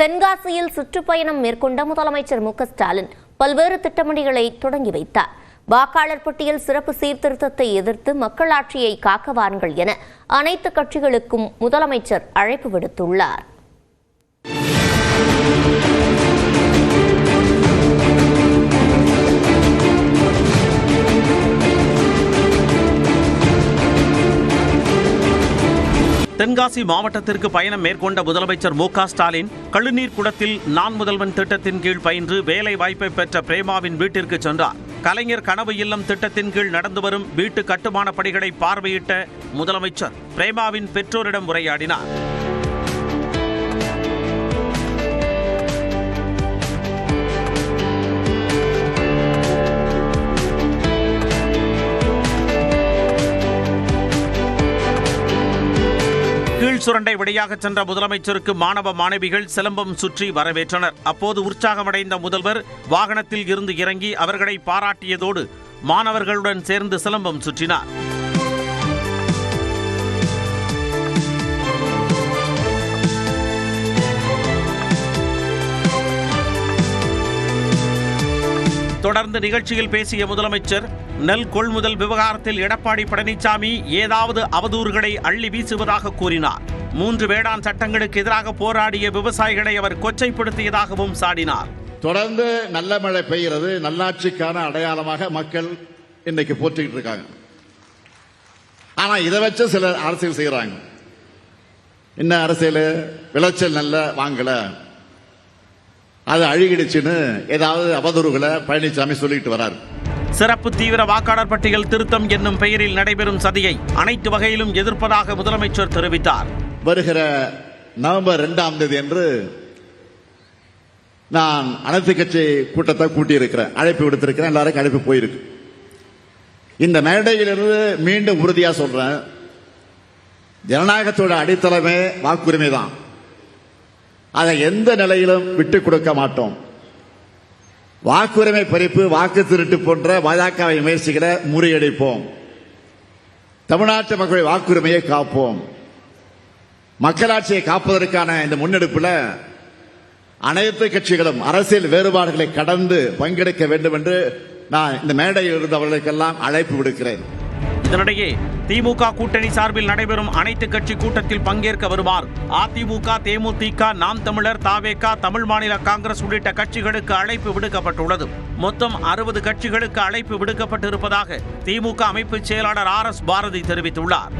தென்காசியில் சுற்றுப்பயணம் மேற்கொண்ட முதலமைச்சர் மு.க.ஸ்டாலின் பல்வேறு திட்டப்பணிகளை தொடங்கி வைத்தார். வாக்காளர் பட்டியல் சிறப்பு சீர்திருத்தத்தை எதிர்த்து மக்களாட்சியை காக்க வாருங்கள் என அனைத்து கட்சிகளுக்கும் முதலமைச்சர் அழைப்பு விடுத்துள்ளார். தென்காசி மாவட்டத்திற்கு பயணம் மேற்கொண்ட முதலமைச்சர் மு.க.ஸ்டாலின் கழுநீர் குடத்தில் நான் முதல்வன் திட்டத்தின் கீழ் பயின்று வேலை வாய்ப்பை பெற்ற பிரேமாவின் வீட்டிற்கு சென்றார். கலைஞர் கனவு இல்லம் திட்டத்தின் கீழ் நடந்து வரும் வீட்டு கட்டுமான பணிகளை பார்வையிட்ட முதலமைச்சர் பிரேமாவின் பெற்றோரிடம் உரையாடினார். கீழ் சுரண்டை வழியாக சென்ற முதலமைச்சருக்கு மாணவ மாணவிகள் சிலம்பம் சுற்றி வரவேற்றனர். அப்போது உற்சாகமடைந்த முதல்வர் வாகனத்தில் இருந்து இறங்கி அவர்களை பாராட்டியதோடு மாணவர்களுடன் சேர்ந்து சிலம்பம் சுற்றினார். தொடர்ந்து நிகழ்ச்சியில் பேசிய முதலமைச்சர் நெல் கொள்முதல் விவகாரத்தில் எடப்பாடி பழனிசாமி ஏதாவது அவதூறுகளை அள்ளி வீசுவதாக கூறினார். 3 வேளாண் சட்டங்களுக்கு எதிராக போராடிய விவசாயிகளை அவர் கொச்சைப்படுத்தியதாகவும் சாடினார். தொடர்ந்து நல்ல மழை பெய்கிறது, நல்லாட்சிக்கான அடையாளமாக மக்கள் இன்னைக்கு போற்றிக்கிட்டு இருக்காங்க. ஆனா இதை வச்சு சிலர் அரசியல் செய்யறாங்க. என்ன அரசியல்? விளைச்சல் நல்ல வாங்கல, அது அழுகிடுச்சுன்னு ஏதாவது அவதூறுகளை பழனிசாமி சொல்லிட்டு வராரு. சிறப்பு தீவிர வாக்காளர் பட்டியல் திருத்தம் என்னும் பெயரில் நடைபெறும் சதியை அனைத்து வகையிலும் எதிர்ப்பதாக முதலமைச்சர் தெரிவித்தார். வருகிற நவம்பர் 2ஆம் தேதி என்று நான் அனைத்து கட்சி கூட்டத்தை கூட்டியிருக்கிறேன், அழைப்பு விடுத்திருக்கிறேன். எல்லாருக்கும் அழைப்பு போயிருக்கு. இந்த மேடையிலிருந்து மீண்டும் உறுதியா சொல்றேன், ஜனநாயகத்தோட அடித்தளமே வாக்குரிமை தான். அதை எந்த நிலையிலும் விட்டுக் கொடுக்க மாட்டோம். வாக்குரிமை பறிப்பு, வாக்கு திருட்டு போன்ற பாஜகவை முயற்சிகளை முறியடிப்போம். தமிழ்நாட்டு மக்களுடைய வாக்குரிமையை காப்போம். மக்களாட்சியை காப்பதற்கான இந்த முன்னெடுப்பில் அனைத்து கட்சிகளும் அரசியல் வேறுபாடுகளை கடந்து பங்கெடுக்க வேண்டும் என்று நான் இந்த மேடையில் இருந்தவர்களுக்கெல்லாம் அழைப்பு விடுக்கிறேன். இதனிடையே திமுக கூட்டணி சார்பில் நடைபெறும் அனைத்து கட்சி கூட்டத்தில் பங்கேற்க வருமாறு அதிமுக, தேமுதிக, நாம் தமிழர், தாவேகா, தமிழ் மாநில காங்கிரஸ் உள்ளிட்ட கட்சிகளுக்கு அழைப்பு விடுக்கப்பட்டுள்ளது. மொத்தம் 60 கட்சிகளுக்கு அழைப்பு விடுக்கப்பட்டிருப்பதாக திமுக அமைப்பு செயலாளர் RS பாரதி தெரிவித்துள்ளார்.